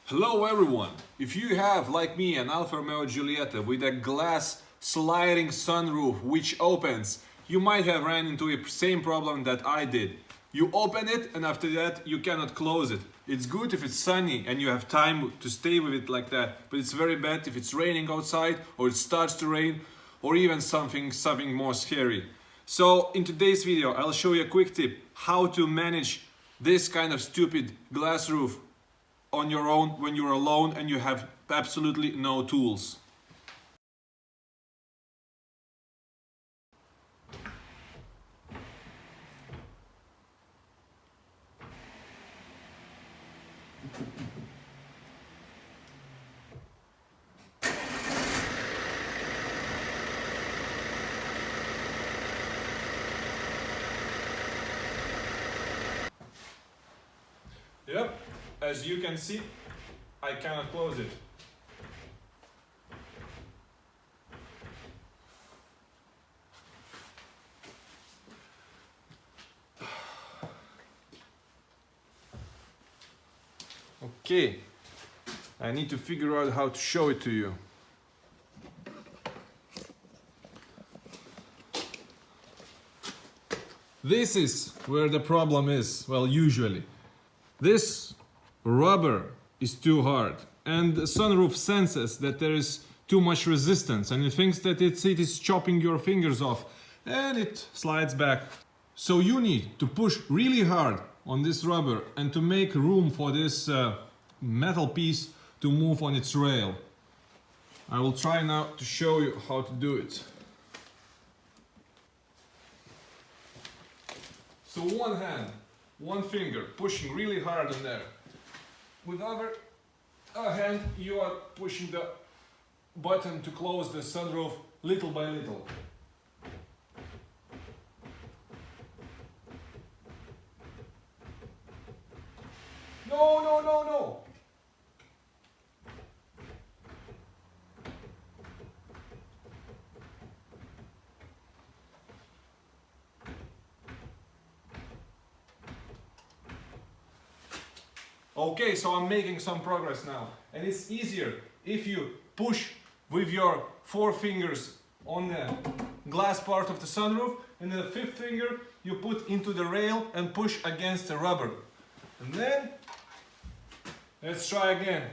Hello everyone! If you have, like me, an Alfa Romeo Giulietta with a glass sliding sunroof which opens, you might have ran into the same problem that I did. You open it and after that you cannot close it. It's good if it's sunny and you have time to stay with it like that, but it's very bad if it's raining outside or it starts to rain or even something more scary. So in today's video I'll show you a quick tip how to manage this kind of stupid glass roof on your own when you're alone and you have absolutely no tools. Yep, as you can see, I cannot close it. Okay, I need to figure out how to show it to you. This is where the problem is, well, usually. This rubber is too hard and the sunroof senses that there is too much resistance and it thinks that it is chopping your fingers off and it slides back. So you need to push really hard on this rubber and to make room for this metal piece to move on its rail. I will try now to show you how to do it. So one hand, one finger pushing really hard on there. With other hand you are pushing the button to close the sunroof little by little. No, no, no, no! Okay, so I'm making some progress now. And it's easier if you push with your four fingers on the glass part of the sunroof and the fifth finger you put into the rail and push against the rubber. And then, let's try again.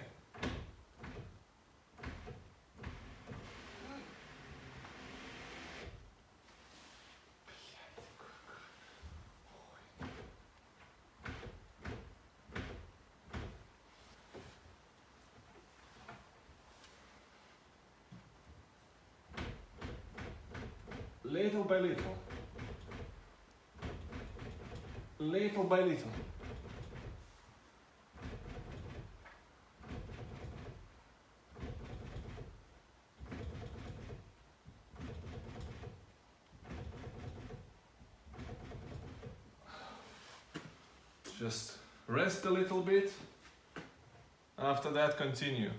Little by little. Little by little. Just rest a little bit. After that, continue.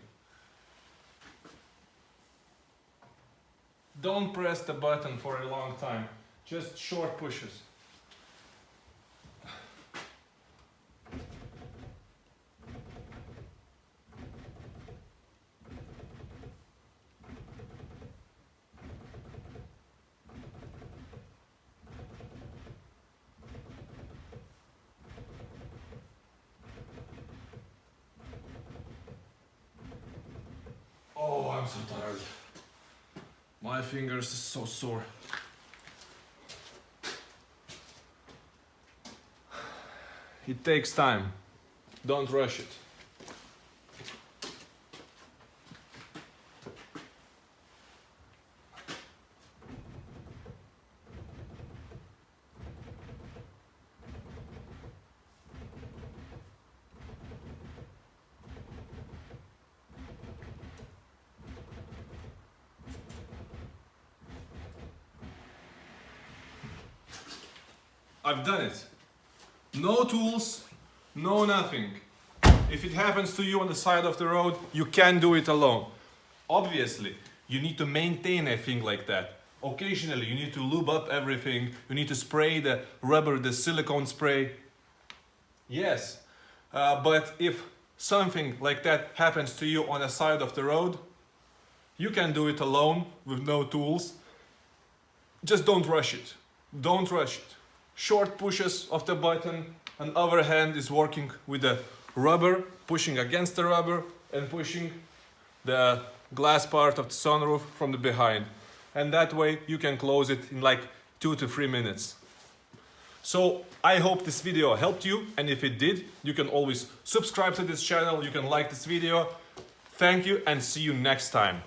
Don't press the button for a long time, just short pushes. Oh, I'm so tired. My fingers are so sore. It takes time. Don't rush it. I've done it. No tools, no nothing. If it happens to you on the side of the road, you can't do it alone. Obviously, you need to maintain a thing like that. Occasionally, you need to lube up everything. You need to spray the rubber, the silicone spray. Yes, but if something like that happens to you on the side of the road, you can do it alone with no tools. Just don't rush it. Don't rush it. Short pushes of the button, and other hand is working with the rubber, pushing against the rubber and pushing the glass part of the sunroof from the behind. And that way you can close it in like 2 to 3 minutes. So I hope this video helped you, and if it did, you can always subscribe to this channel, you can like this video. Thank you and see you next time.